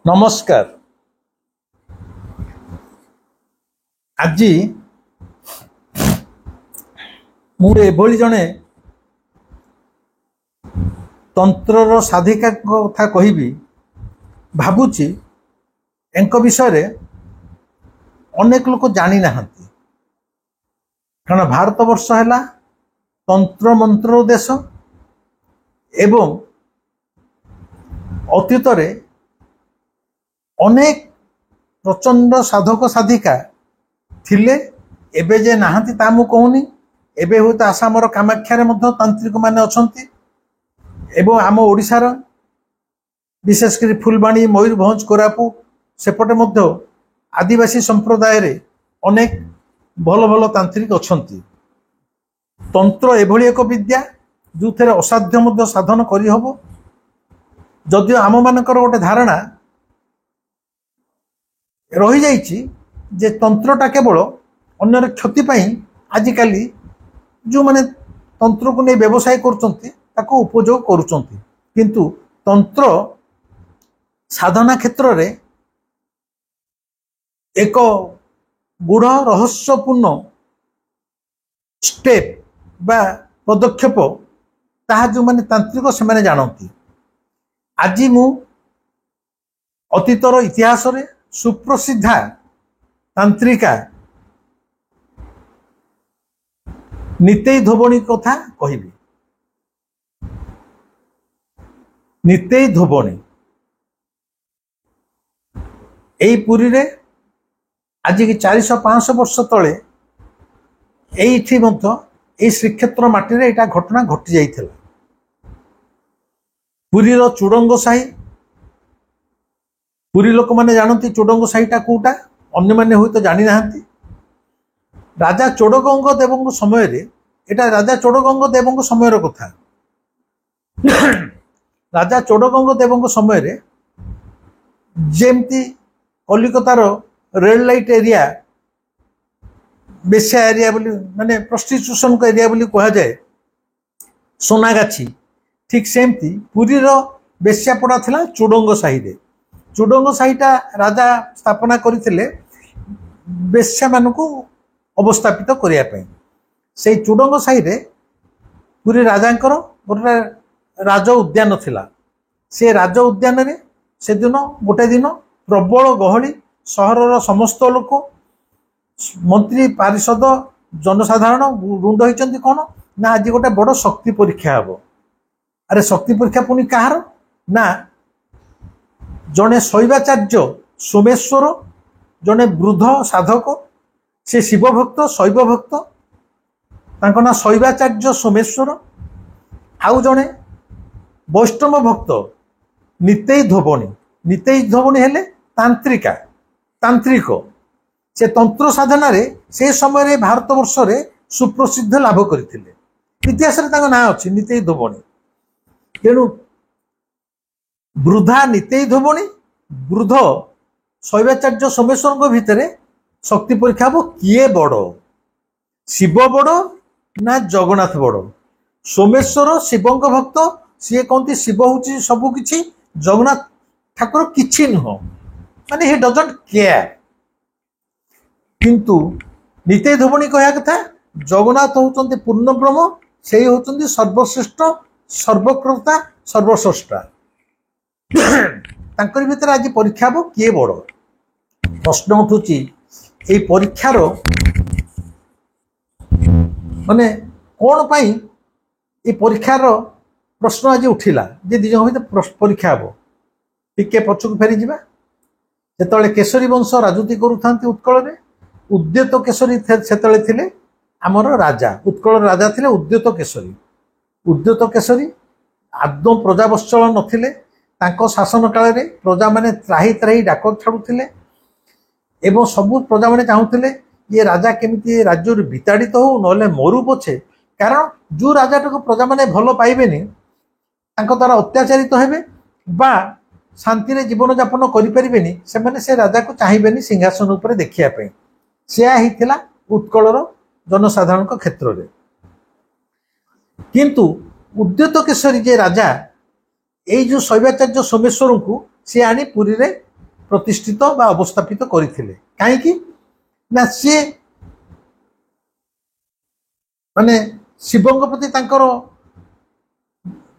ନମସ୍କାର। ଆଜି ମୁଁ ଏଭଳି ଜଣେ ତନ୍ତ୍ରର ସାଧିକାଙ୍କ କଥା କହିବି ଭାବୁଛି। ଏଙ୍କ ବିଷୟରେ ଅନେକ ଲୋକ ଜାଣି ନାହାନ୍ତି, କାରଣ ଭାରତବର୍ଷ ହେଲା ତନ୍ତ୍ର ମନ୍ତ୍ରର ଦେଶ ଏବଂ ଅତୀତରେ ଅନେକ ପ୍ରଚଣ୍ଡ ସାଧକ ସାଧିକା ଥିଲେ। ଏବେ ଯେ ନାହାନ୍ତି ତା ମୁଁ କହୁନି। ଏବେ ହୁଏତ ଆସାମର କାମାକ୍ଷାରେ ମଧ୍ୟ ତାନ୍ତ୍ରିକ ମାନେ ଅଛନ୍ତି ଏବଂ ଆମ ଓଡ଼ିଶାର ବିଶେଷ କରି ଫୁଲବାଣୀ, ମୟୂରଭଞ୍ଜ, କୋରାପୁଟ ସେପଟେ ମଧ୍ୟ ଆଦିବାସୀ ସମ୍ପ୍ରଦାୟରେ ଅନେକ ଭଲ ଭଲ ତାନ୍ତ୍ରିକ ଅଛନ୍ତି। ତନ୍ତ୍ର ଏଭଳି ଏକ ବିଦ୍ୟା ଯେଉଁଥିରେ ଅସାଧ୍ୟ ମଧ୍ୟ ସାଧନ କରିହେବ। ଯଦିଓ ଆମମାନଙ୍କର ଗୋଟେ ଧାରଣା ରହିଯାଇଛି ଯେ ତନ୍ତ୍ରଟା କେବଳ ଅନ୍ୟର କ୍ଷତି ପାଇଁ ଆଜିକାଲି ଯେଉଁମାନେ ତନ୍ତ୍ରକୁ ନେଇ ବ୍ୟବସାୟ କରୁଛନ୍ତି ତାକୁ ଉପଯୋଗ କରୁଛନ୍ତି, କିନ୍ତୁ ତନ୍ତ୍ର ସାଧନା କ୍ଷେତ୍ରରେ ଏକ ଗୂଢ଼ ରହସ୍ୟପୂର୍ଣ୍ଣ ଷ୍ଟେପ୍ ବା ପଦକ୍ଷେପ ତାହା ଯେଉଁମାନେ ତାନ୍ତ୍ରିକ ସେମାନେ ଜାଣନ୍ତି। ଆଜି ମୁଁ ଅତୀତର ଇତିହାସରେ ସୁପ୍ରସିଦ୍ଧା ତାନ୍ତ୍ରିକା ନିତେଇ ଧୋବଣୀ କଥା କହିବି। ନିତେଇ ଧୋବଣୀ ଏଇ ପୁରୀରେ ଆଜିକି 400-500 ବର୍ଷ ତଳେ ଏଇଠି ମଧ୍ୟ ଏଇ ଶ୍ରୀକ୍ଷେତ୍ର ମାଟିରେ ଏଇଟା ଘଟଣା ଘଟି ଯାଇଥିଲା। ପୁରୀର ଚୁଡଙ୍ଗ ସାହି, ପୁରୀ ଲୋକମାନେ ଜାଣନ୍ତି ଚୁଡଙ୍ଗ ସାହିଟା କୋଉଟା, ଅନ୍ୟମାନେ ହୁଏତ ଜାଣିନାହାନ୍ତି। ରାଜା ଚୋଡଗଙ୍ଗ ଦେବଙ୍କ ସମୟରେ, ଏଟା ରାଜା ଚୋଡଗଙ୍ଗ ଦେବଙ୍କ ସମୟର କଥା। ରାଜା ଚୋଡଗଙ୍ଗ ଦେବଙ୍କ ସମୟରେ ଯେମିତି କଲିକତାର ରେଡ ଲାଇଟ୍ ଏରିଆ, ବେଶ୍ୟା ଏରିଆ ବୋଲି ମାନେ ପ୍ରଷ୍ଟିଟ୍ୟୁସନଙ୍କ ଏରିଆ ବୋଲି କୁହାଯାଏ, সোনাগাছি, ଠିକ୍ ସେମିତି ପୁରୀର ବେଶ୍ୟାପଡ଼ା ଥିଲା ଚୁଡଙ୍ଗ ସାହିରେ। ଚୁଡଙ୍ଗ ସାହିଟା ରାଜା ସ୍ଥାପନା କରିଥିଲେ ବେଶ୍ୟାମାନଙ୍କୁ ଅବସ୍ଥାପିତ କରିବା ପାଇଁ। ସେଇ ଚୁଡଙ୍ଗ ସାହିରେ ପୁରୀ ରାଜାଙ୍କର ଗୋଟେ ରାଜ ଉଦ୍ୟାନ ଥିଲା। ସେ ରାଜ ଉଦ୍ୟାନରେ ସେଦିନ ଗୋଟେ ଦିନ ପ୍ରବଳ ଗହଳି, ସହରର ସମସ୍ତ ଲୋକ, ମନ୍ତ୍ରୀ, ପାରିଷଦ, ଜନସାଧାରଣ ରୁଣ୍ଡ ହୋଇଛନ୍ତି। କ'ଣ ନା ଆଜି ଗୋଟେ ବଡ଼ ଶକ୍ତି ପରୀକ୍ଷା ହେବ। ଆରେ ଶକ୍ତି ପରୀକ୍ଷା ପୁଣି କାହାର? ନା ଜଣେ ଶୈବାଚାର୍ଯ୍ୟ ସୋମେଶ୍ୱର, ଜଣେ ବୃଦ୍ଧ ସାଧକ, ସେ ଶିବ ଭକ୍ତ, ଶୈବ ଭକ୍ତ, ତାଙ୍କ ନାଁ ଶୈବାଚାର୍ଯ୍ୟ ସୋମେଶ୍ୱର। ଆଉ ଜଣେ ବୈଷ୍ଣବ ଭକ୍ତ ନିତେଇ ଧୋବଣୀ। ନିତେଇ ଧୋବଣୀ ହେଲେ ତାନ୍ତ୍ରିକା, ତାନ୍ତ୍ରିକ। ସେ ତନ୍ତ୍ର ସାଧନାରେ ସେ ସମୟରେ ଭାରତବର୍ଷରେ ସୁପ୍ରସିଦ୍ଧ ଲାଭ କରିଥିଲେ। ଇତିହାସରେ ତାଙ୍କ ନାଁ ଅଛି ନିତେଇ ଧୋବଣୀ। ତେଣୁ ବୃଦ୍ଧା ନିତେଇ ଧୋବଣୀ, ବୃଦ୍ଧ ଶୈବାଚାର୍ଯ୍ୟ ସୋମେଶ୍ୱରଙ୍କ ଭିତରେ ଶକ୍ତି ପରୀକ୍ଷା ହେବ କିଏ ବଡ଼, ଶିବ ବଡ଼ ନା ଜଗନ୍ନାଥ ବଡ଼। ସୋମେଶ୍ୱର ଶିବଙ୍କ ଭକ୍ତ, ସିଏ କହନ୍ତି ଶିବ ହଉଛି ସବୁ କିଛି, ଜଗନ୍ନାଥ ଠାକୁର କିଛି ନୁହଁ, ମାନେ ହି ଡଜଣ୍ଟ କେୟାର। କିନ୍ତୁ ନିତେଇ ଧୋବଣୀ କହିବା କଥା ଜଗନ୍ନାଥ ହଉଛନ୍ତି ପୂର୍ଣ୍ଣ ବ୍ରହ୍ମ, ସେଇ ହଉଛନ୍ତି ସର୍ବଶ୍ରେଷ୍ଠ, ସର୍ବକର୍ତ୍ତା, ସର୍ବସ୍ରଷ୍ଟା। ତାଙ୍କରି ଭିତରେ ଆଜି ପରୀକ୍ଷା ହେବ କିଏ ବଡ଼। ପ୍ରଶ୍ନ ଉଠୁଛି ଏଇ ପରୀକ୍ଷାର ମାନେ କ'ଣ ପାଇଁ ଏ ପରୀକ୍ଷାର ପ୍ରଶ୍ନ ଆଜି ଉଠିଲା ଯେ ଦି ଜଣ ଭିତରେ ପରୀକ୍ଷା ହେବ। ଟିକେ ପଛକୁ ଫେରିଯିବା। ଯେତେବେଳେ କେଶରୀ ବଂଶ ରାଜୁତି କରୁଥାନ୍ତି ଉତ୍କଳରେ, ଉଦ୍ୟତ କେଶରୀ ସେତେବେଳେ ଥିଲେ ଆମର ରାଜା। ଉତ୍କଳର ରାଜା ଥିଲେ ଉଦ୍ୟତ କେଶରୀ। ଉଦ୍ୟତ କେଶରୀ ଆଦୌ ପ୍ରଜାବତ୍ସଳ ନଥିଲେ। ତାଙ୍କ ଶାସନ କାଳରେ ପ୍ରଜାମାନେ ତ୍ରାହି ତ୍ରାହି ଡାକ ଛାଡ଼ୁଥିଲେ ଏବଂ ସବୁ ପ୍ରଜାମାନେ ଚାହୁଁଥିଲେ ଇଏ ରାଜା କେମିତି ଏ ରାଜ୍ୟରୁ ବିତାଡ଼ିତ ହଉ, ନହେଲେ ମରୁ ପଛେ। କାରଣ ଯେଉଁ ରାଜାଟାକୁ ପ୍ରଜାମାନେ ଭଲ ପାଇବେନି, ତାଙ୍କ ଦ୍ୱାରା ଅତ୍ୟାଚାରିତ ହେବେ ବା ଶାନ୍ତିରେ ଜୀବନଯାପନ କରିପାରିବେନି, ସେମାନେ ସେ ରାଜାକୁ ଚାହିଁବେନି ସିଂହାସନ ଉପରେ ଦେଖିବା ପାଇଁ। ସେୟା ହେଇଥିଲା ଉତ୍କଳର ଜନସାଧାରଣଙ୍କ କ୍ଷେତ୍ରରେ। କିନ୍ତୁ ଉଦ୍ୟତ କେଶରୀ ଯେ ରାଜା, ଏଇ ଯେଉଁ ଶୈବାଚାର୍ଯ୍ୟ ସୋମେଶ୍ୱରଙ୍କୁ ସେ ଆଣି ପୁରୀରେ ପ୍ରତିଷ୍ଠିତ ବା ଅବସ୍ଥାପିତ କରିଥିଲେ। କାହିଁକି ନା ସିଏ ମାନେ ଶିବଙ୍କ ପ୍ରତି ତାଙ୍କର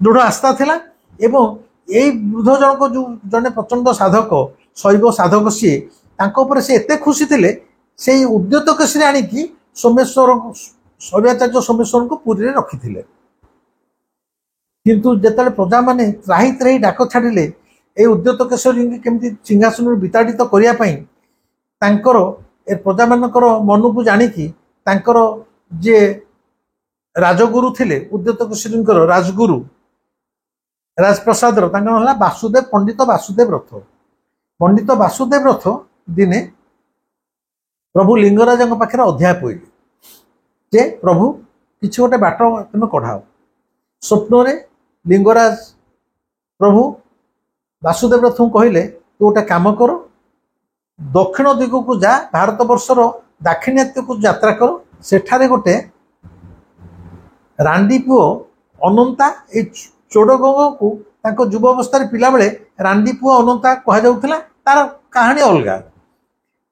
ଦୃଢ଼ ଆସ୍ଥା ଥିଲା ଏବଂ ଏଇ ବୃଦ୍ଧ ଜଣକ ଯୋଉ ଜଣେ ପ୍ରଚଣ୍ଡ ସାଧକ ଶୈବ ସାଧକ ସିଏ ତାଙ୍କ ଉପରେ ସେ ଏତେ ଖୁସି ଥିଲେ ସେଇ ଉଦ୍ୟତ କେଶରୀ ଆଣିକି ସୋମେଶ୍ୱର ଶୈବାଚାର୍ଯ୍ୟ ସୋମେଶ୍ୱରଙ୍କୁ ପୁରୀରେ ରଖିଥିଲେ। କିନ୍ତୁ ଯେତେବେଳେ ପ୍ରଜାମାନେ ତ୍ରାହି ତ୍ରାହି ଡାକ ଛାଡ଼ିଲେ এই ଉଦ୍ୟତ କେଶରୀଙ୍କୁ କେମିତି ସିଂହାସନରୁ ବିତାଡ଼ିତ କରିବା ପାଇଁ ତାଙ୍କର ଏ ପ୍ରଜାମାନଙ୍କର ମନକୁ ଜାଣିକି ତାଙ୍କର ଯିଏ ରାଜଗୁରୁ ଥିଲେ ଉଦ୍ୟତ କେଶରୀଙ୍କର ରାଜଗୁରୁ ରାଜପ୍ରସାଦର ତାଙ୍କ ନାମ ହେଲା ବାସୁଦେବ ପଣ୍ଡିତ ବାସୁଦେବ ରଥ। ପଣ୍ଡିତ ବାସୁଦେବ ରଥ ଦିନେ ପ୍ରଭୁ ଲିଙ୍ଗରାଜଙ୍କ ପାଖରେ ଅଧ୍ୟାୟ ପଇଲେ ଯେ ପ୍ରଭୁ କିଛି ଗୋଟେ ବାଟ ତମେ କଢାଅ। ସ୍ୱପ୍ନରେ ଲିଙ୍ଗରାଜ ପ୍ରଭୁ ବାସୁଦେବ ରଥଙ୍କୁ କହିଲେ ତୁ ଗୋଟେ କାମ କର ଦକ୍ଷିଣ ଦିଗକୁ ଯା ଭାରତ ବର୍ଷର ଦାକ୍ଷିଣାତ୍ୟକୁ ଯାତ୍ରା କର ସେଠାରେ ଗୋଟେ ରାଣ୍ଡି ପୁଅ ଅନନ୍ତା ଏଇ ଚୋଡ଼ଗଙ୍ଗକୁ ତାଙ୍କ ଯୁବ ଅବସ୍ଥାରେ ପିଲାବେଳେ ରାଣ୍ଡି ପୁଅ ଅନନ୍ତା କୁହାଯାଉଥିଲା। ତାର କାହାଣୀ ଅଲଗା।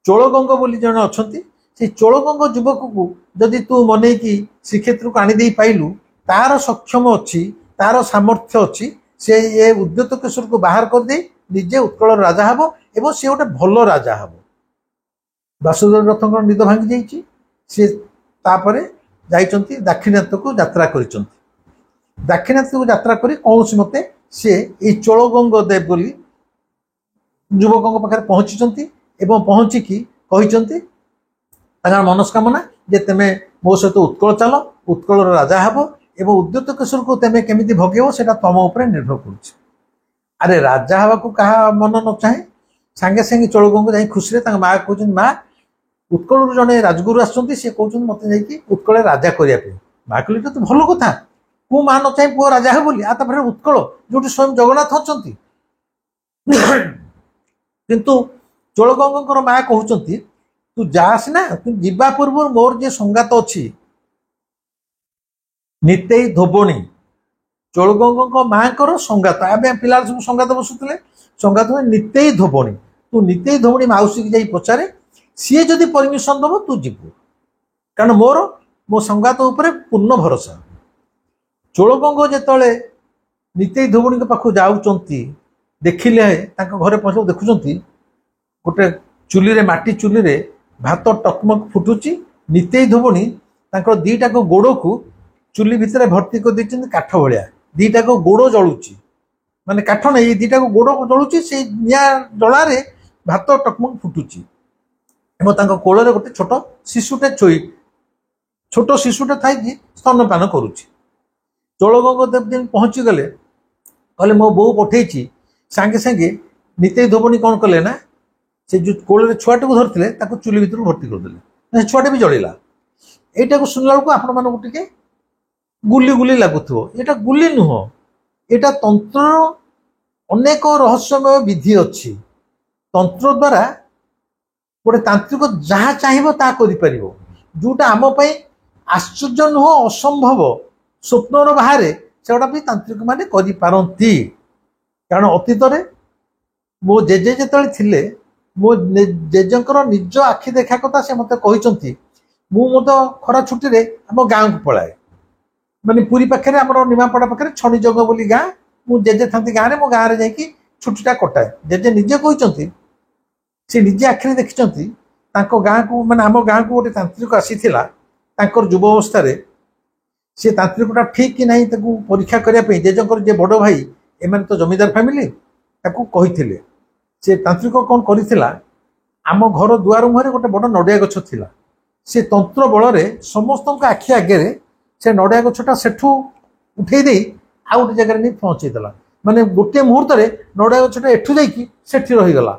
ଚୋଳଗଙ୍ଗ ବୋଲି ଜଣେ ଅଛନ୍ତି ସେଇ ଚୋଳଗଙ୍ଗ ଯୁବକକୁ ଯଦି ତୁ ମନେଇକି ଶ୍ରୀକ୍ଷେତ୍ରକୁ ଆଣିଦେଇ ପାଇଲୁ ତାର ସକ୍ଷମ ଅଛି ତାର ସାମର୍ଥ୍ୟ ଅଛି ସେ ଏ ଉଦ୍ୟତ କେଶରକୁ ବାହାର କରିଦେଇ ନିଜେ ଉତ୍କଳର ରାଜା ହେବ ଏବଂ ସେ ଗୋଟେ ଭଲ ରାଜା ହେବ। ବାସୁଦେବ ରଥଙ୍କର ନିଦ ଭାଙ୍ଗି ଯାଇଛି। ସେ ତାପରେ ଯାଇଛନ୍ତି ଦାକ୍ଷିଣାତ୍ୟକୁ ଯାତ୍ରା କରିଛନ୍ତି। ଦାକ୍ଷିଣାତ୍ୟକୁ ଯାତ୍ରା କରି କୌଣସି ମତେ ସେ ଏଇ ଚୋଳଗଙ୍ଗ ଦେବ ବୋଲି ଯୁବକଙ୍କ ପାଖରେ ପହଞ୍ଚିଛନ୍ତି ଏବଂ ପହଞ୍ଚିକି କହିଛନ୍ତି ତାଙ୍କର ମନସ୍କାମନା ଯେ ତେମେ ମୋ ସହିତ ଉତ୍କଳ ଚାଲ ଉତ୍କଳର ରାଜା ହେବ ଏବଂ ଉଦ୍ୟତ କେଶରକୁ ତେମେ କେମିତି ଭଗେଇବ ସେଟା ତମ ଉପରେ ନିର୍ଭର କରୁଛି। ଆରେ ରାଜା ହେବାକୁ କାହା ମନ ନ ଚାହେଁ। ସାଙ୍ଗେ ସାଙ୍ଗେ ଚୋଳଗଙ୍ଗ ଯାଇ ଖୁସିରେ ତାଙ୍କ ମା କହୁଛନ୍ତି ମା ଉତ୍କଳରୁ ଜଣେ ରାଜଗୁରୁ ଆସୁଛନ୍ତି ସେ କହୁଛନ୍ତି ମତେ ଯାଇକି ଉତ୍କଳରେ ରାଜା କରିବା ପାଇଁ। ମା କହିଲେ ଏଟା ତ ଭଲ କଥା କୋଉ ମା ନ ଚାହେଁ ପୁଅ ରାଜା ହେବ ବୋଲି ଆ ତାପରେ ଉତ୍କଳ ଯୋଉଠି ସ୍ୱୟଂ ଜଗନ୍ନାଥ ଅଛନ୍ତି। କିନ୍ତୁ ଚୋଳଗଙ୍ଗଙ୍କର ମା କହୁଛନ୍ତି ତୁ ଯାଆସ ନା ତୁ ଯିବା ପୂର୍ବରୁ ମୋର ଯିଏ ସଙ୍ଗାତ ଅଛି ନିତେଇ ଧୋବଣୀ ଚୋଳଗଙ୍ଗଙ୍କ ମାଙ୍କର ସଙ୍ଗାତ ଆମେ ପିଲାବେଳେ ସବୁ ସଙ୍ଗାତ ବସୁଥିଲେ ସଙ୍ଗାତ ନିତେଇ ଧୋବଣୀ ତୁ ନିତେଇ ଧୋବଣୀ ମାଉସୀକି ଯାଇ ପଚାରେ ସିଏ ଯଦି ପରମିଶନ ଦବ ତୁ ଯିବୁ କାରଣ ମୋର ମୋ ସଙ୍ଗାତ ଉପରେ ପୂର୍ଣ୍ଣ ଭରସା। ଚୋଳଗଙ୍ଗ ଯେତେବେଳେ ନିତେଇ ଧୋବଣୀଙ୍କ ପାଖକୁ ଯାଉଛନ୍ତି ଦେଖିଲେ ତାଙ୍କ ଘରେ ପହଞ୍ଚି ଦେଖୁଛନ୍ତି ଗୋଟେ ଚୁଲିରେ ମାଟି ଚୁଲିରେ ଭାତ ଟକମକ ଫୁଟୁଛି। ନିତେଇ ଧୋବଣୀ ତାଙ୍କର ଦିଟାକ ଗୋଡକୁ ଚୁଲି ଭିତରେ ଭର୍ତ୍ତି କରିଦେଇଛନ୍ତି କାଠ ଭଳିଆ ଦିଟାକ ଗୋଡ ଜଳୁଛି ମାନେ କାଠ ନାହିଁ ଏଇ ଦିଟାକ ଗୋଡ ଜଳୁଛି ସେଇ ନିଆଁ ଜଳାରେ ଭାତ ଟକମକ ଫୁଟୁଛି ଏବଂ ତାଙ୍କ କୋଳରେ ଗୋଟେ ଛୋଟ ଶିଶୁଟେ ଛୋଟ ଶିଶୁଟେ ଥାଇକି ସ୍ତନପାନ କରୁଛି। ଚୋଳଗଙ୍ଗ ଦେବ ଯେମିତି ପହଞ୍ଚିଗଲେ କହିଲେ ମୋ ବୋଉ ପଠେଇଛି ସାଙ୍ଗେ ସାଙ୍ଗେ ନିତେଇ ଧୋବଣୀ କଣ କଲେ ନା ସେ ଯୋଉ କୋଳରେ ଛୁଆଟାକୁ ଧରିଥିଲେ ତାକୁ ଚୁଲି ଭିତରକୁ ଭର୍ତ୍ତି କରିଦେଲେ ସେ ଛୁଆଟା ବି ଜଳିଲା। ଏଇଟାକୁ ଶୁଣିଲା ବେଳକୁ ଆପଣମାନଙ୍କୁ ଟିକେ ଗୁଲି ଗୁଲି ଲାଗୁଥିବ ଏଇଟା ଗୁଲି ନୁହଁ ଏଇଟା ତନ୍ତ୍ରର ଅନେକ ରହସ୍ୟମୟ ବିଧି ଅଛି। ତନ୍ତ୍ର ଦ୍ୱାରା ଗୋଟେ ତାନ୍ତ୍ରିକ ଯାହା ଚାହିଁବ ତାହା କରିପାରିବ ଯୋଉଟା ଆମ ପାଇଁ ଆଶ୍ଚର୍ଯ୍ୟ ନୁହଁ ଅସମ୍ଭବ ସ୍ୱପ୍ନର ବାହାରେ ସେଗୁଡ଼ା ବି ତାନ୍ତ୍ରିକ ମାନେ କରିପାରନ୍ତି। କାରଣ ଅତୀତରେ ମୋ ଜେଜେ ଯେତେବେଳେ ଥିଲେ ମୋ ଜେଜେଙ୍କର ନିଜ ଆଖି ଦେଖା କଥା ସେ ମତେ କହିଛନ୍ତି। ମୁଁ ମଧ୍ୟ ଖରା ଛୁଟିରେ ଆମ ଗାଁକୁ ପଳାଏ ମାନେ ପୁରୀ ପାଖରେ ଆମର ନିମାପଡ଼ା ପାଖରେ ଛଣିଜଙ୍ଗ ବୋଲି ଗାଁ ମୁଁ ଜେଜେ ଥାନ୍ତି ଗାଁରେ ମୋ ଗାଁରେ ଯାଇକି ଛୁଟିଟା କଟାଏ। ଜେଜେ ନିଜେ କହିଛନ୍ତି ସେ ନିଜେ ଆଖିରେ ଦେଖିଛନ୍ତି ତାଙ୍କ ଗାଁକୁ ମାନେ ଆମ ଗାଁକୁ ଗୋଟେ ତାନ୍ତ୍ରିକ ଆସିଥିଲା ତାଙ୍କର ଯୁବ ଅବସ୍ଥାରେ ସେ ତାନ୍ତ୍ରିକଟା ଠିକ କି ନାହିଁ ତାକୁ ପରୀକ୍ଷା କରିବା ପାଇଁ ଜେଜେଙ୍କର ଯେ ବଡ଼ ଭାଇ ଏମାନେ ତ ଜମିଦାର ଫ୍ୟାମିଲି ତାକୁ କହିଥିଲେ। ସେ ତାନ୍ତ୍ରିକ କଣ କରିଥିଲା ଆମ ଘର ଦୁଆର ମୁହଁରେ ଗୋଟେ ବଡ଼ ନଡ଼ିଆ ଗଛ ଥିଲା ସେ ତନ୍ତ୍ର ବଳରେ ସମସ୍ତଙ୍କ ଆଖି ଆଗରେ ସେ ନଡ଼ିଆ ଗଛଟା ସେଠୁ ଉଠେଇ ଦେଇ ଆଉ ଗୋଟେ ଜାଗାରେ ନେଇ ପହଞ୍ଚେଇ ଦେଲା ମାନେ ଗୋଟିଏ ମୁହୂର୍ତ୍ତରେ ନଡ଼ିଆ ଗଛଟା ଏଠୁ ଯାଇକି ସେଠି ରହିଗଲା।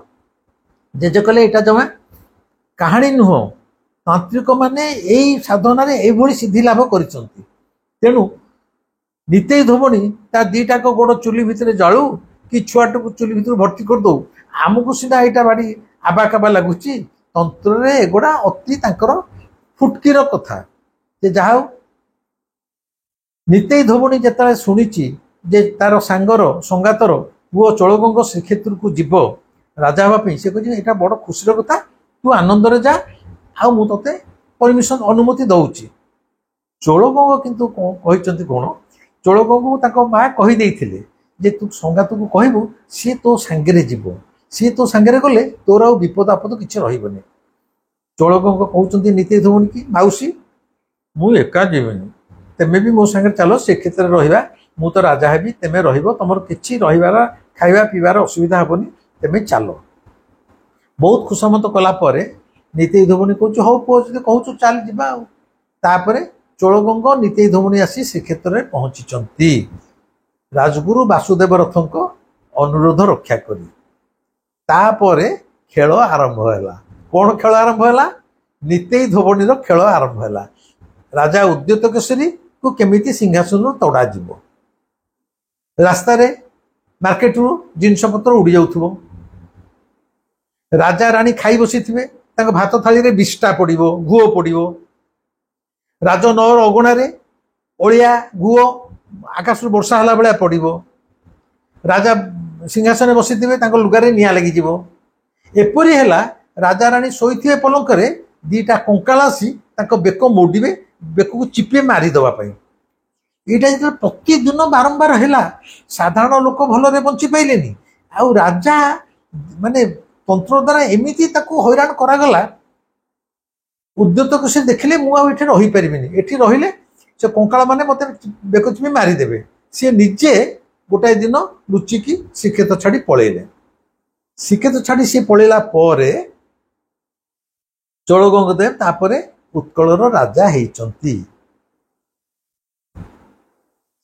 ଜେଜେ କହିଲେ ଏଇଟା ଜମା କାହାଣୀ ନୁହଁ ତାନ୍ତ୍ରିକ ମାନେ ଏଇ ସାଧନାରେ ଏଇଭଳି ସିଦ୍ଧି ଲାଭ କରିଛନ୍ତି। ତେଣୁ ନିତେଇ ଧୋବଣୀ ତା ଦିଟାକ ଗୋଡ ଚୁଲି ଭିତରେ ଜାଳୁ କି ଛୁଆଟାକୁ ଚୁଲି ଭିତରୁ ଭର୍ତ୍ତି କରିଦଉ ଆମକୁ ସିନା ଏଇଟା ଭାରି ଆବାକାବା ଲାଗୁଛି ତନ୍ତ୍ରରେ ଏଗୁଡା ଅତି ତାଙ୍କର ଫୁଟକିର କଥା। ଯେ ଯାହା ହଉ ନିତେଇ ଧୋବଣୀ ଯେତେବେଳେ ଶୁଣିଛି ଯେ ତାର ସାଙ୍ଗର ସଙ୍ଗାତର ପୁଅ ଚୋଳଗଙ୍ଗ ଶ୍ରୀକ୍ଷେତ୍ରକୁ ଯିବ ରାଜା ହେବା ପାଇଁ ସେ କହିଛି ଏଇଟା ବଡ଼ ଖୁସିର କଥା, ତୁ ଆନନ୍ଦରେ ଯା, ଆଉ ମୁଁ ତତେ ପରମିଶନ ଅନୁମତି ଦଉଛି। ଚୋଳଗଙ୍ଗ କିନ୍ତୁ କହିଛନ୍ତି କଣ, ଚୋଳଗଙ୍ଗକୁ ତାଙ୍କ ମା କହିଦେଇଥିଲେ ଯେ ତୁ ସଙ୍ଗାତକୁ କହିବୁ ସିଏ ତୋ ସାଙ୍ଗରେ ଯିବ, ସିଏ ତୋ ସାଙ୍ଗରେ ଗଲେ ତୋର ଆଉ ବିପଦ ଆପଦ କିଛି ରହିବନି। ଚୋଳଗଙ୍ଗ କହୁଛନ୍ତି ନୀତି ଧଉଣି କି ମାଉସୀ ମୁଁ ଏକା ଯିବିନି, ତେମେ ବି ମୋ ସାଙ୍ଗରେ ଚାଲ, ସେ କ୍ଷେତ୍ରରେ ରହିବା, ମୁଁ ତ ରାଜା ହେବି, ତେମେ ରହିବ, ତମର କିଛି ରହିବାର ଖାଇବା ପିଇବାର ଅସୁବିଧା ହବନି, ତେମେ ଚାଲ। ବହୁତ ଖୁସାମତ କଲା ପରେ ନିତେଇ ଧୋବଣୀ କହୁଛି ହଉ ପୁଅ ଯଦି କହୁଛୁ ଚାଲ ଯିବା ଆଉ। ତାପରେ ଚୋଳଗଙ୍ଗ ନିତେଇ ଧୋବଣୀ ଆସି ଶ୍ରୀକ୍ଷେତ୍ରରେ ପହଞ୍ଚିଛନ୍ତି ରାଜଗୁରୁ ବାସୁଦେବ ରଥଙ୍କ ଅନୁରୋଧ ରକ୍ଷା କରି। ତାପରେ ଖେଳ ଆରମ୍ଭ ହେଲା। କଣ ଖେଳ ଆରମ୍ଭ ହେଲା? ନିତେଇ ଧୋବଣୀର ଖେଳ ଆରମ୍ଭ ହେଲା। ରାଜା ଉଦ୍ୟତ କେଶରୀ କୁ କେମିତି ସିଂହାସନରୁ ତଡ଼ାଯିବ। ରାସ୍ତାରେ ମାର୍କେଟରୁ ଜିନିଷପତ୍ର ଉଡ଼ି ଯାଉଥିବ, ରାଜା ରାଣୀ ଖାଇ ବସିଥିବେ, ତାଙ୍କ ଭାତ ଥାଳିରେ ବିଷ୍ଟା ପଡ଼ିବ, ଗୁଅ ପଡ଼ିବ, ରାଜନଅର ଅଗଣାରେ ଅଳିଆ ଗୁଅ ଆକାଶରୁ ବର୍ଷା ହେଲା ଭଳିଆ ପଡ଼ିବ, ରାଜା ସିଂହାସନରେ ବସିଥିବେ, ତାଙ୍କ ଲୁଗାରେ ନିଆଁ ଲାଗିଯିବ। ଏପରି ହେଲା ରାଜା ରାଣୀ ଶୋଇଥିବେ ପଲଙ୍କରେ, ଦିଟା କଙ୍କାଳ ଆସି ତାଙ୍କ ବେକ ମୋଡ଼ିବେ, ବେକକୁ ଚିପିବେ ମାରିଦେବା ପାଇଁ। ଏଇଟା ଯେତେବେଳେ ପ୍ରତିଦିନ ବାରମ୍ବାର ହେଲା, ସାଧାରଣ ଲୋକ ଭଲରେ ବଞ୍ଚି ପାଇଲେନି, ଆଉ ରାଜା ମାନେ ତନ୍ତ୍ର ଦ୍ୱାରା ଏମିତି ତାକୁ ହଇରାଣ କରାଗଲା, ଉଦ୍ୟତକୁ ସେ ଦେଖିଲେ ମୁଁ ଆଉ ଏଠି ରହିପାରିବିନି, ଏଠି ରହିଲେ ସେ କଙ୍କାଳ ମାନେ ମତେ ବେକ ଚିପି ମାରିଦେବେ। ସିଏ ନିଜେ ଗୋଟାଏ ଦିନ ଲୁଚିକି ଶ୍ରୀକ୍ଷେତ୍ର ଛାଡ଼ି ପଳେଇଲେ। ଶ୍ରୀକ୍ଷେତ୍ର ଛାଡ଼ି ସିଏ ପଳେଇଲା ପରେ ଚୋଳଗଙ୍ଗ ଦେବ ତାପରେ ଉତ୍କଳର ରାଜା ହେଇଛନ୍ତି।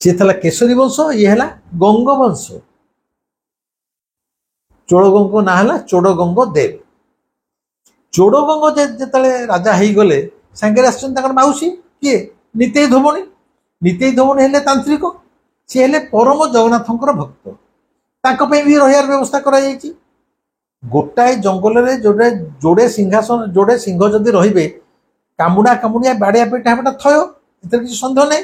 ସିଏ ଥିଲା କେଶରୀ ବଂଶ, ଇଏ ହେଲା ଗଙ୍ଗ ବଂଶ। ଚୋଳଗଙ୍ଗ ନାଁ ହେଲା ଚୋଡ଼ଗଙ୍ଗ ଦେବ। ଚୋଡ଼ଗଙ୍ଗ ଯେତେବେଳେ ରାଜା ହେଇଗଲେ, ସାଙ୍ଗରେ ଆସିଛନ୍ତି ତାଙ୍କର ମାଉସୀ କିଏ? ନିତେଇ ଧୋବଣୀ। ନିତେଇ ଧୋବଣୀ ହେଲେ ତାନ୍ତ୍ରିକ, ସିଏ ହେଲେ ପରମ ଜଗନ୍ନାଥଙ୍କର ଭକ୍ତ, ତାଙ୍କ ପାଇଁ ବି ରହିବାର ବ୍ୟବସ୍ଥା କରାଯାଇଛି। ଗୋଟାଏ ଜଙ୍ଗଲରେ ଯୋଡ଼େ ସିଂହାସନ, ଯୋଡ଼େ ସିଂହ ଯଦି ରହିବେ, କାମୁଡ଼ା କାମୁଡ଼ିଆ ବାଡ଼ିଆ ପିଟା ହେବାଟା ଥୟ, ଏଥିରେ କିଛି ସନ୍ଦେହ ନାହିଁ।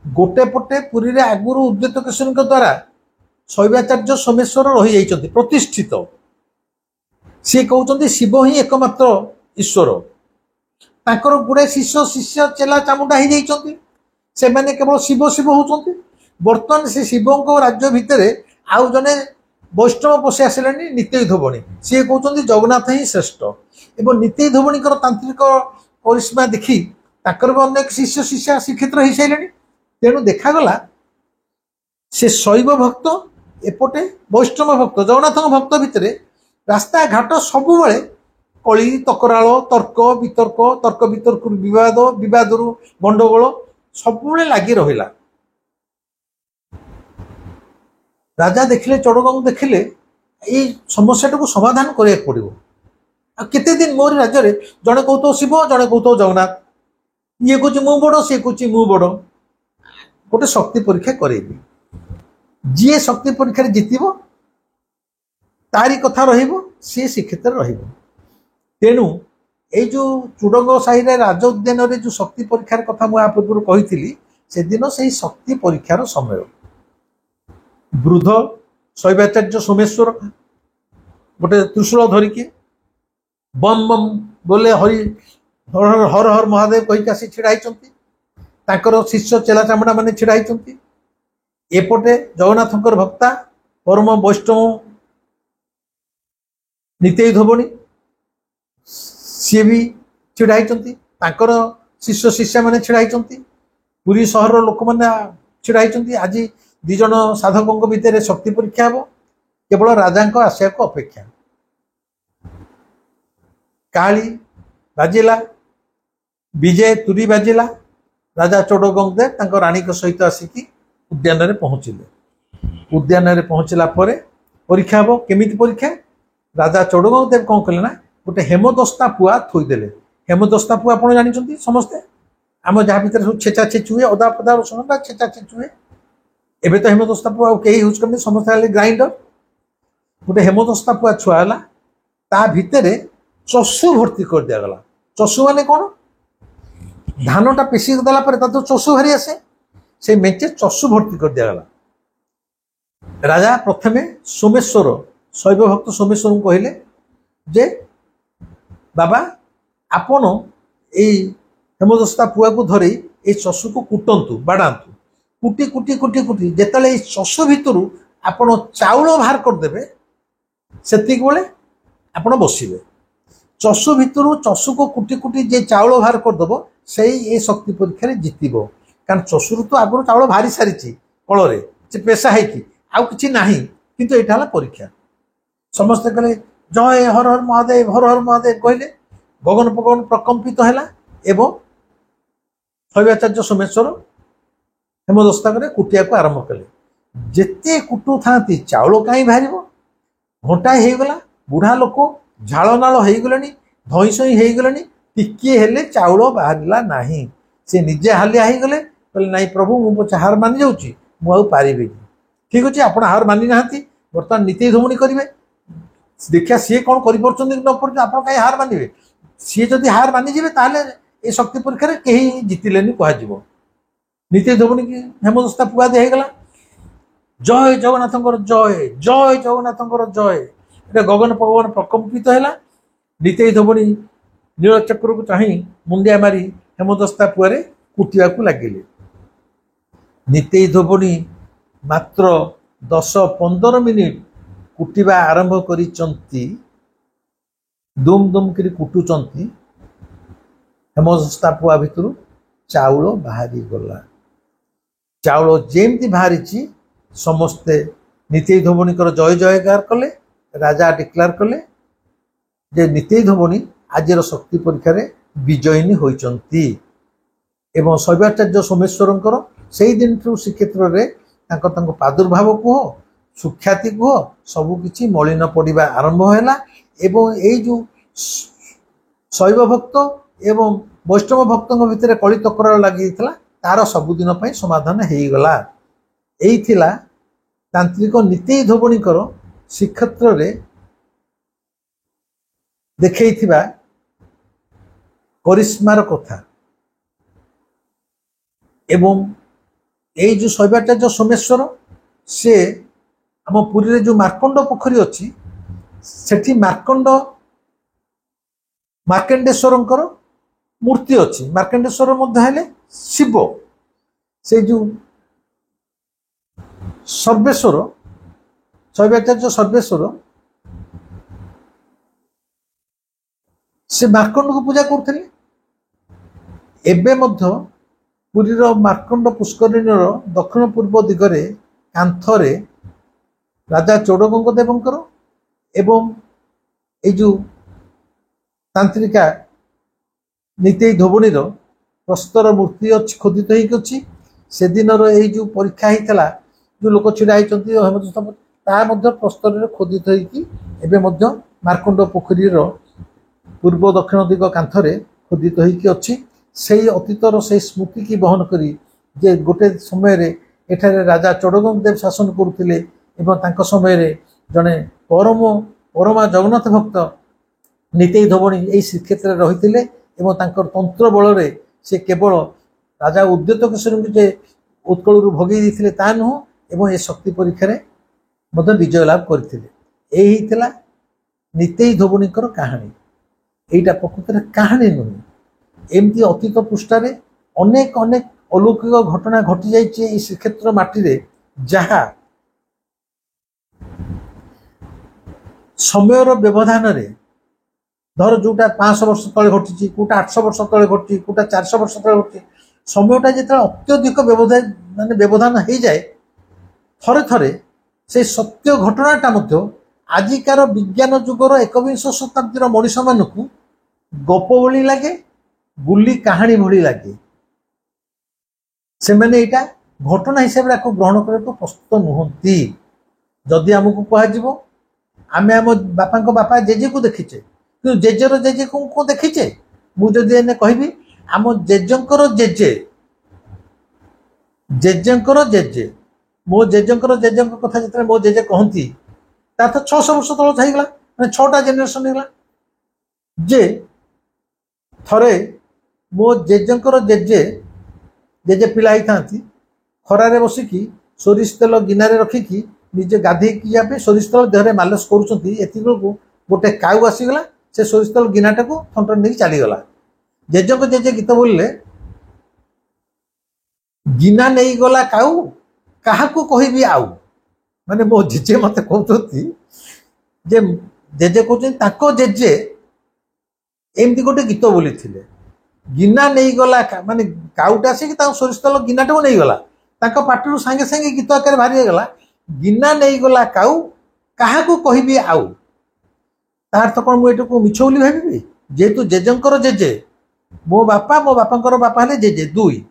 ଗୋଟେ ପଟେ ପୁରୀରେ ଆଗରୁ ଉଦ୍ୟତ କେଶରୀଙ୍କ ଦ୍ୱାରା ଶୈବାଚାର୍ଯ୍ୟ ସୋମେଶ୍ୱର ରହିଯାଇଛନ୍ତି ପ୍ରତିଷ୍ଠିତ। ସିଏ କହୁଛନ୍ତି ଶିବ ହିଁ ଏକମାତ୍ର ଈଶ୍ୱର, ତାଙ୍କର ଗୁଡ଼ାଏ ଶିଷ୍ୟ ଶିଷ୍ୟ ଚେଲା ଚାମୁଣ୍ଡା ହେଇଯାଇଛନ୍ତି, ସେମାନେ କେବଳ ଶିବ ଶିବ ହଉଛନ୍ତି। ବର୍ତ୍ତମାନ ସେ ଶିବଙ୍କ ରାଜ୍ୟ ଭିତରେ ଆଉ ଜଣେ ବୈଷ୍ଣବ ପଶି ଆସିଲେଣି, ନିତେଇ ଧୋବଣୀ। ସିଏ କହୁଛନ୍ତି ଜଗନ୍ନାଥ ହିଁ ଶ୍ରେଷ୍ଠ, ଏବଂ ନିତେଇ ଧୋବଣୀଙ୍କର ତାନ୍ତ୍ରିକ କରିସ୍ମା ଦେଖି ତାଙ୍କର ବି ଅନେକ ଶିଷ୍ୟ ଶିଷ୍ୟା ଶ୍ରୀକ୍ଷେତ୍ର ହେଇସାରିଲେଣି। ତେଣୁ ଦେଖାଗଲା ସେ ଶୈବ ଭକ୍ତ, ଏପଟେ ବୈଷ୍ଣବ ଭକ୍ତ, ଜଗନ୍ନାଥଙ୍କ ଭକ୍ତ ଭିତରେ ରାସ୍ତାଘାଟ ସବୁବେଳେ କଳି ତକରାଳ, ତର୍କ ବିତର୍କ, ତର୍କ ବିତର୍କରୁ ବିବାଦ, ବିବାଦରୁ ଗଣ୍ଡଗୋଳ ସବୁବେଳେ ଲାଗି ରହିଲା। ରାଜା ଦେଖିଲେ, ଚୋଡ଼ଗଙ୍ଗ ଦେଖିଲେ ଏଇ ସମସ୍ୟାଟାକୁ ସମାଧାନ କରିବାକୁ ପଡ଼ିବ। ଆଉ କେତେ ଦିନ ମୋରି ରାଜ୍ୟରେ ଜଣେ କହୁଥିବ ଶିବ, ଜଣେ କହୁଥିବ ଜଗନ୍ନାଥ, ଇଏ କହୁଛି ମୁଁ ବଡ଼, ସିଏ କହୁଛି ମୁଁ ବଡ଼। ଗୋଟେ ଶକ୍ତି ପରୀକ୍ଷା କରେଇବି, ଯିଏ ଶକ୍ତି ପରୀକ୍ଷାରେ ଜିତିବ ତାରି କଥା ରହିବ, ସିଏ ଶ୍ରୀକ୍ଷେତ୍ରରେ ରହିବ। ତେଣୁ ଏଇ ଯୋଉ ଚୁଡ଼ଙ୍ଗ ସାହିରେ ରାଜ ଉଦ୍ୟାନରେ ଯୋଉ ଶକ୍ତି ପରୀକ୍ଷାର କଥା ମୁଁ ଆ ପୂର୍ବରୁ କହିଥିଲି, ସେଦିନ ସେଇ ଶକ୍ତି ପରୀକ୍ଷାର ସମୟ। ବୃଦ୍ଧ ଶୈବାଚାର୍ଯ୍ୟ ସୋମେଶ୍ୱର ଗୋଟେ ତ୍ରିଶୂଳ ଧରିକି ବମ୍ ବମ୍ ବୋଲେ ହରି ହର ହର ମହାଦେବ କହିକି ଆସି ଛିଡ଼ା ହେଇଛନ୍ତି, ତାଙ୍କର ଶିଷ୍ୟ ଚେଲା ଚାମଡ଼ା ମାନେ ଛିଡ଼ା ହେଇଛନ୍ତି। ଏପଟେ ଜଗନ୍ନାଥଙ୍କର ଭକ୍ତା ପରମ ବୈଷ୍ଣବ ନିତେଇ ଧୋବଣୀ, ସିଏ ବି ଛିଡ଼ା ହେଇଛନ୍ତି, ତାଙ୍କର ଶିଷ୍ୟ ଶିଷ୍ୟାମାନେ ଛିଡ଼ା ହେଇଛନ୍ତି, ପୁରୀ ସହରର ଲୋକମାନେ ଛିଡ଼ା ହେଇଛନ୍ତି। ଆଜି ଦି ଜଣ ସାଧକଙ୍କ ଭିତରେ ଶକ୍ତି ପରୀକ୍ଷା ହେବ, କେବଳ ରାଜାଙ୍କ ଆସିବାକୁ ଅପେକ୍ଷା। କାଳି ବାଜିଲା, ବିଜେ ତୁରୀ ବାଜିଲା, ରାଜା ଚୋଡ଼ଗଙ୍ଗ ଦେବ ତାଙ୍କ ରାଣୀଙ୍କ ସହିତ ଆସିକି ଉଦ୍ୟାନରେ ପହଞ୍ଚିଲେ। ଉଦ୍ୟାନରେ ପହଞ୍ଚିଲା ପରେ ପରୀକ୍ଷା ହେବ। କେମିତି ପରୀକ୍ଷା? ରାଜା ଚୋଡ଼ଗଙ୍ଗ ଦେବ କ'ଣ କଲେ ନା, ଗୋଟେ ହେମଦସ୍ତା ପୁଆ ଥୋଇଦେଲେ। ହେମଦସ୍ତା ପୁଆ ଆପଣ ଜାଣିଛନ୍ତି ସମସ୍ତେ, ଆମ ଯାହା ଭିତରେ ସବୁ ଛେଚା ଛେଚି ହୁଏ, ଅଦା ଫଦା ରସୁଣ ଛେଚା ଛେଚି ହୁଏ। ଏବେ ତ ହେମଦସ୍ତା ପୁଆ ଆଉ କେହି ୟୁଜ୍ କରନ୍ତି, ସମସ୍ତେ ହେଲେ ଗ୍ରାଇଣ୍ଡର। ଗୋଟେ ହେମଦସ୍ତା ପୁଆ ଛୁଆ ହେଲା, ତା ଭିତରେ ଚଷୁ ଭର୍ତ୍ତି କରିଦିଆଗଲା। ଚଷୁ ମାନେ କ'ଣ? ଧାନଟା ପେଶି ଦେଲା ପରେ ତା ତ ଚଷୁ ବାହାରି ଆସେ, ସେ ମେଞ୍ଚେ ଚଷୁ ଭର୍ତ୍ତି କରିଦିଆଗଲା। ରାଜା ପ୍ରଥମେ ସୋମେଶ୍ୱର शैव भक्त सोमेश्वर कहले जे बाबा आपण ये हेमदस्ता पुआ को धरी ये चषु को कुटंतु बाड़ातु कुटी कुटी कुटी कुटी जिते चषु भितर आपण चाउल बाहर करदे से बेले आपण बसवे चषु भितर चषु को कुटी कुटी जे चाउल बाहर करदेव से ये शक्ति परीक्षा जितब कारण चषुर तो आगुरी चाउल बाहरी सारी कल से पेशा है आउ कि ना किंतु यहाँ परीक्षा समस्ते कहले जय हर हर महादेव कहले गगन पगन प्रकम्पित है एवं शैवाचार्य सोमेश्वर हेमदस्ता कुटिया को आरंभ कले जेते कुटु था चाउल कहीं बाहर घंटाए होगला बुढ़ा लोक झाल नाल होगले धई सई होगले टिके हेले चाउल बाहरला नहीं से निजे हालिया होगले कहले नाई प्रभु मु पछे हार मानि जाऊँगी मुझे ठीक अच्छे आप हार मानि ना बर्तमान नीति धमनी करेंगे देखिया सी कौन कर आप कहीं हार मानवे सी जदि हार मानिजे ताले ये शक्ति परीक्षा कहीं जितिले कह नीति धमनी की हेमदस्ता पुआ दिगला जय जगन्नाथ जय जय जगन्नाथ जय ये गगन पवन प्रकम्पित है नीति धमनी नीलचक्र को चाह मुंडिया मारी हेमदस्ता पुआरे कुटिया को लगे नीति धमनी मात्र 10-15 मिनिट कुटिबा आरंभ करिचंती दुम दुम करी कुटुचंती हेमदस्ता पुआ भितर चाउल बाहरी गला चाउल जेमती बाहरी समस्ते नीति धमनी जय जयकार कले राजा डिक्लेयर कले जे नीति धमनी आजर शक्ति परीक्षा विजयिनी होइचंती एवं शैवाचार्य सोमेश्वर से दिन श्रीक्षेत्र में प्रादुर्भाव कह सुख्याति कह सबकि मलिन पड़ा आरंभ है एवं ये जो शैव भक्त एवं वैष्णव भक्त भितर कली तकर लगी तार सबुदिन समाधान हो गला यही तांत्रिक नीति धोबणीकर श्रीक्षेत्र में देखई करिश्मार कथा एवं ये जो शैवाचार्य सोमेश्वर से आम पुरी रे जो मार्कंड पोखरी अच्छी सेठी मार्कंडेश्वर मूर्ति अच्छी मार्कंडेश्वर मध्य शिव से जो सर्वेश्वर शैवाचार्य सर्वेश्वर से मार्कंड को पूजा करते एबे मध्य पुरीर मार्कंड पुष्करिणी दक्षिण पूर्व दिगरे कांथरे राजा चौड़गंग देवंकर एवं ये जो तांत्रिका नीति धोबणीर प्रस्तर मूर्ति अच्छी खोदित होती से दिन ये जो परीक्षा होता जो लोक छिड़ा होती प्रस्तर खोदित होती मार्कंड पोखरीर पूर्व दक्षिण दिग कांथरे खोदित होती से अतीतर से स्मृति की बहन करी जे गोटे समय रे एठारे राजा चौड़गंग देव शासन करुले समय रे जड़े परमा जगन्नाथ भक्त नीति धोबणी यही श्रीक्षेत्र रही तंत्र बल से केवल राजा उद्यत किशोर जे उत्कल भगे देते ता नुह एवं ये शक्ति परीक्षा विजय लाभ करते यही नीति धोबणीकर कहानी यहीटा प्रकृत कहानी नुहे एमती अतीत पृष्ठारे अनेक अनेक अलौकिक घटना घटी जाइए श्रीक्षेत्र माटी जहा समयर व्यवधान रे धर जोटा 500 वर्ष तले घटी कोटा 800 वर्ष तले घटी कोटा 400 वर्ष तले घटी समयटा जो अत्यधिक व्यवधान मान व्यवधान हो जाए थरे थरे से सत्य घटनाटा आजिकार विज्ञान जुगर 21 शताब्दीर मनीष मानक गप भली लगे बुली कहानी भली लगे से मैंने यहाँ घटना हिसाब से ग्रहण करने को प्रस्तुत नुहति जदि आमको कह आम आम बापा बापा जेजे को देखीचे कि जेजर जेजे को देखीचे मुझे कहि आम जेजंकर जेजे जेजेंकर जेजे मो जेजेंकर जेजेंक कथा जिते मो जेजे कहती तार तो 600 वर्ष तल होगा मैंने 6टा जेनेरेशन होगा जे थरे मो जेजेंकर जेजे जेजे पिला ही था खरारे बसिकी सोरिष तेल गिनारे रखिकी निजे गाधेकी जाए सोरिष तेल देहरे मालिश करुँच गोटे काउ आसीगला से सोरिष तेल गिनाटा को थंटर नहीं चलीगला जेजक जेजे गीत बोलिले गिना नहीं गला काउ क्या कहबी आउ माने मो जेजे मत कहते जे जेजे कहते जेजे एमती गोटे गीत बोली थे गिना नहीं गला माने काउटा आसिक सोरिष तेल गिनाटा को नहीं गला पाटर सांगे सांगे गीत आकार बाहरी गला गिना नहीं गला काउ क्या कहबी आउ तार तो कौन मुझे मिछ बोली भावी जेहेतु जेजंकर जेजे मो बापा बापा हेले जेजे दुई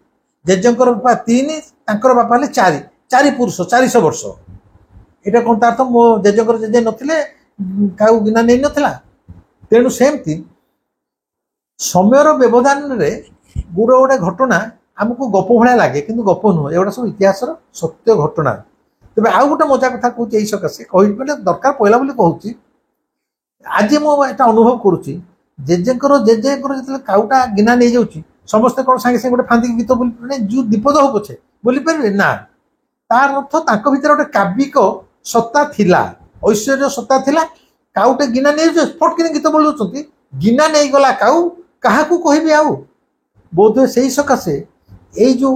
जेजंकर बापा तीन तांकर बापा हेले चारि चारि पुरुष 400 वर्ष यहाँ कौन तार तो मो जेजंकर जेजे नथिले काउ गिना नहीं नथिला तेणु सेमती समयर व्यवधान रे गुड़ गोटे घटना आमको गप भाया लगे कि गप नुह एगुड़ा सब इतिहास सत्य घटना तेज आउ गोटे मजा कथा कहूँ यही सकाशे कह दरकार पड़ा बोली कहूँ आज मुझे अनुभव करुच्ची जेजेकर जो काउटा गिना नहीं जाऊँगी समस्ते कौन सांगे सांगे गोटे फांदी गीत बोली जो विपद हो पछे बोली पारे ना तार अर्थ तांको भीतर गोटे काव्यिक सत्ता थिला ऐश्वर्य सत्ता थिला काउटे गिना नहीं फटकिन गीत बोल दौरान गिना नहीं गला काउ क्या कहबी आउ बोध से ही सकाशे यही जो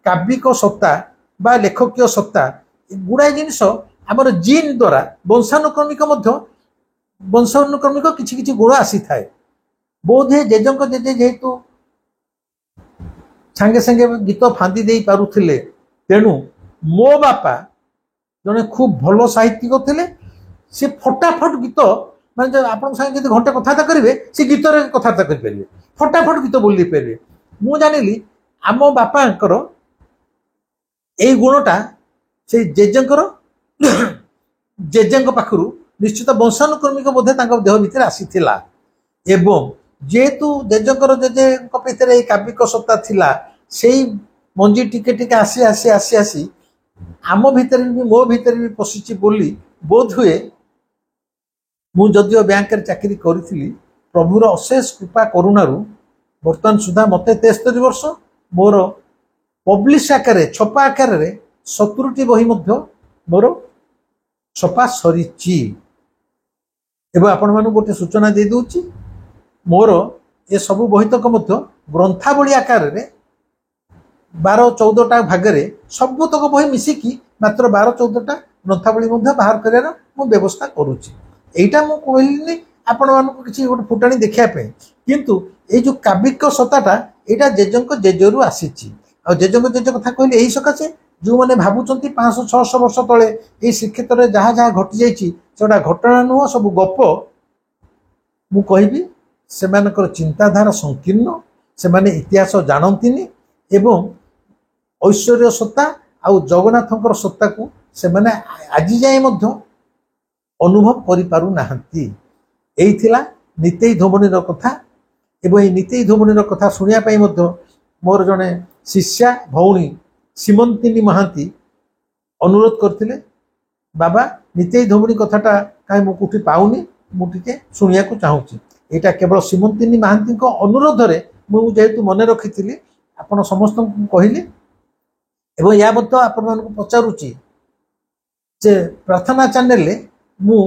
काव्यिक सत्ता बा लेखकीय सत्ता गुड़ाए जिनस आमर जीन द्वारा वंशानुक्रमिक किछि किछि गुण आसी थाए बोधे जेजंक जेजे जेहेतु सांगे सांगे गीत फांदी दे पारुथिले तेणु मो बापा जने खूब भल साहित्यिक थिले से फटाफट गीत माने आपन संगे जदि घंटे कथाता करेंगे से गीत रे कथाता कर परिबे फटाफट गीत बोली पारे मु जानिली आम बापांकर एई गुणटा से जेजंकर जेजेंक पाखरु निश्चित वंशानुक्रमिक बोधे देह भितर आसीथिला एवं जेहेतु जेजंकर जेजे भितर काव्यिक सत्ता थिला सेई मंजी टिके टिके आसी आसी आसी आसी आम भितर भी मो भितर भी पशिची बोली बोध हुए मु जदिओ बैंक चाकरी करी प्रभुर अशेष कृपा करुणारू बर्तमान सुधा मत 73 वर्ष मोर पब्लिश आकार छपा आकार 70टी बही मोर छपा सरी एवं आपण मानू गोटे सूचना दे दूची मोर ये सबू बहितक ग्रंथावली आकार 12-14टा भागरे सबुतक बही मिसिकी मात्र 12-14टा ग्रंथावली बाहर करार मु व्यवस्था करुच्ची एटा मु कहली आपण मानू किसी गोटे फुटाणी देखापे किंतु ये जो काव्यिक सत्ताटा यहाँ जेजंक जेजरू आसीची आ जेजंक जेज कथा कहली यही सकाशे जो मैंने भावुंट 500-600 वर्ष तले ये श्रीक्षेत्र में जहाँ जहाँ घटी जाटा घटना नुह सब गप मु कहबी सेमानकर चिंताधारा संकीर्ण से माने इतिहास जानती एवं ऐश्वर्य सत्ता आउ जगन्नाथंकर सत्ता को से माने आज जाए अनुभव करि पारु नाहंती एई थिला नितेई धोबणीर कथा एवं नितेई धोबणीर कथा शुणिया पई मोर जने शिष्या भौणी सीमंतिनी महांती अनुरोध करथिले बाबा नितेई धोबणी कथाटा कहीं मु कोठी पाउनी मु टिके शुणिया को चाहूची एटा केवल सीमंतिनी महांती को अनुरोध रे मु जेहेतु मन रखी आपण समस्त कहली एवं या आपण मानक पचारुची जे प्रार्थना चैनल मु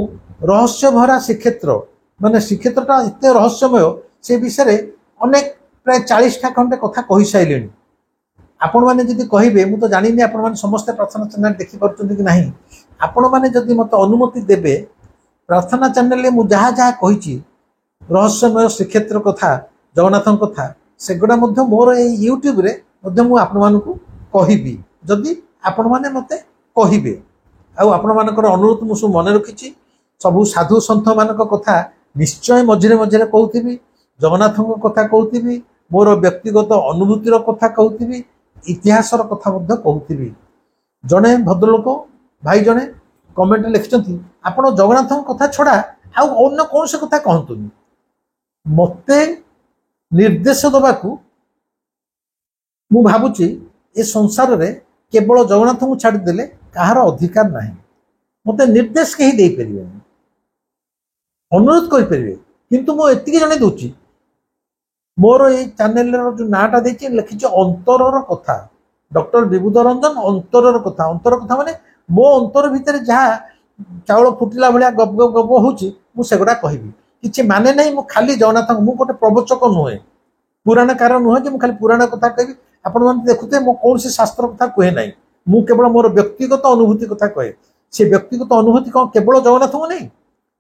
रहस्य भरा श्रीक्षेत्र माने श्रीक्षेत्रटा एत रहस्यमय से विषय अनेक प्राय 40टा खंडे कथा कहि साइलेनी आपण माने जदि कहिबे मु तो जानिनी आपण माने समस्त प्रार्थना चैनल देखि परछन कि नहीं आपण माने जदि मते अनुमति देबे प्रार्थना चैनल मु जहाँ जहाँ कहिची रहस्यमय श्रीक्षेत्र कथा जगन्नाथ कथा सेगुड़ा मोर यूट्यूब रे मु आपण मानकु कहिबी जदि आपण माने मते कहिबे आपण मानकर अनुरोध मु सब मन रखिची सबु साधु सन्थ मानक कथा निश्चय मझिरे मझिरे कहूथिबी जगन्नाथ कथा कहूथिबी मोर व्यक्तिगत अनुभूतिर कथा कहूथिबी इतिहासर कथा कहूथिबी जड़े भद्रलोक भाई जड़े कमेंट लिखिं आपण जगन्नाथ कथा छड़ा आउ अन्य कौन से कथा कहतुनि मते निर्देश दबाकू मु भावुची ए संसार रे केवल जगन्नाथ को छाड़देले कहार अधिकार नहीं मते निर्देश कहीं दे परिबे अनुरोध कर परिबे किंतु मो एतिके जणे दोची मोर ये चैनल जो नाटा देखिए लिखी अंतरर कथा डॉक्टर विबुध रंजन अंतरर कथा माने मो अंतर भितर जहाँ चाउल फुटिला भाया गप गप गप होची मु सेगुड़ा कहबी किछि माने नहीं मु खाली जगन्नाथ मु गोटे प्रवचक नुहे पुराण कारण नुहे कि मु खाली पुराण कथा कहबी आपण माने देखुते मो कौन से शास्त्र कथा कहे नहीं मु केवल मोर व्यक्तिगत अनुभूति कथा कहे से व्यक्तिगत अनुभूति कौन केवल जगन्नाथ को नहीं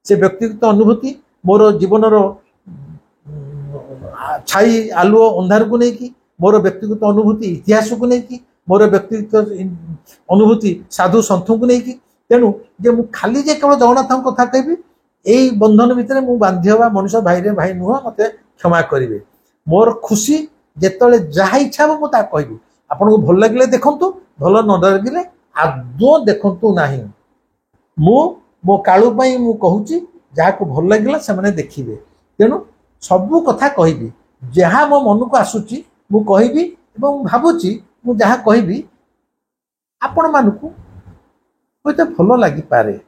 से व्यक्तिगत अनुभूति मोर जीवन छाई आलुओ अंधार को लेकिन मोर व्यक्तिगत अनुभूति इतिहास को लेकिन मोर व्यक्तिगत अनुभूति साधु सन्थ को लेकिन तेणु जे मु खाली जे केवल जगन्नाथ कथा कहबी यही बंधन भितर मु बांधी हवा मनुष्य भाई रे भाई नुह मते क्षमा करेंगे मोर खुशी जेतले जहा इच्छा हो मुझे कहबी आपन को भल लगे देखंतु भल न लगे आदौ देखंतु नाही मु मो कालू पई मु कहूची जहा को भल लगे से माने देखिबे तेणु सबू कथा कहबी जहाँ मो मन को आसुची मु कहबी एवं भावुची मु जहाँ कहबी आपण मानकु होते भल लगी पारे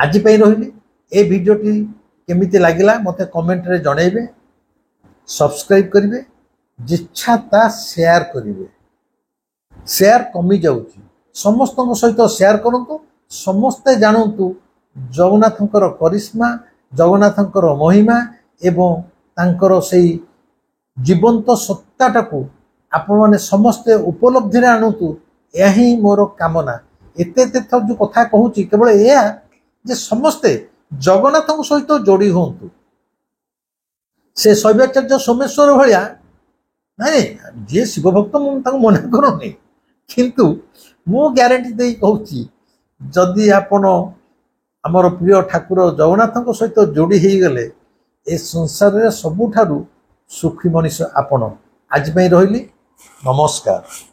आज पई रहिली ए वीडियोटी केमिति लागिला मते कमेंट रे जणैबे सब्सक्राइब करिवे जिच्छा ता शेयर करिवे शेयर कमी जाउची समस्त सहित शेयर करंतु समस्ते जानंतु जगन्नाथंकर करिश्मा जगन्नाथंकर महिमा एवं तांकर सेई जीवंत सत्ताटाकू आपण माने समस्ते उपलब्धि रे आणुतु यही मोर कामना एते थर जो कथा कहूची केवल एया जे समस्ते जगन्नाथ सहित जोड़ी होंतु से शैवाचार्य सोमेश्वर भाया नहीं जी शिव भक्त मुझे मना करूनी किंतु मु ग्यारंटी दे कहूची जदि आपण आमर प्रिय ठाकुर जगन्नाथ सहित जोड़ी हो गले ए संसार रे सबुठारु सुखी मनीष आपण आज पई रहिली नमस्कार।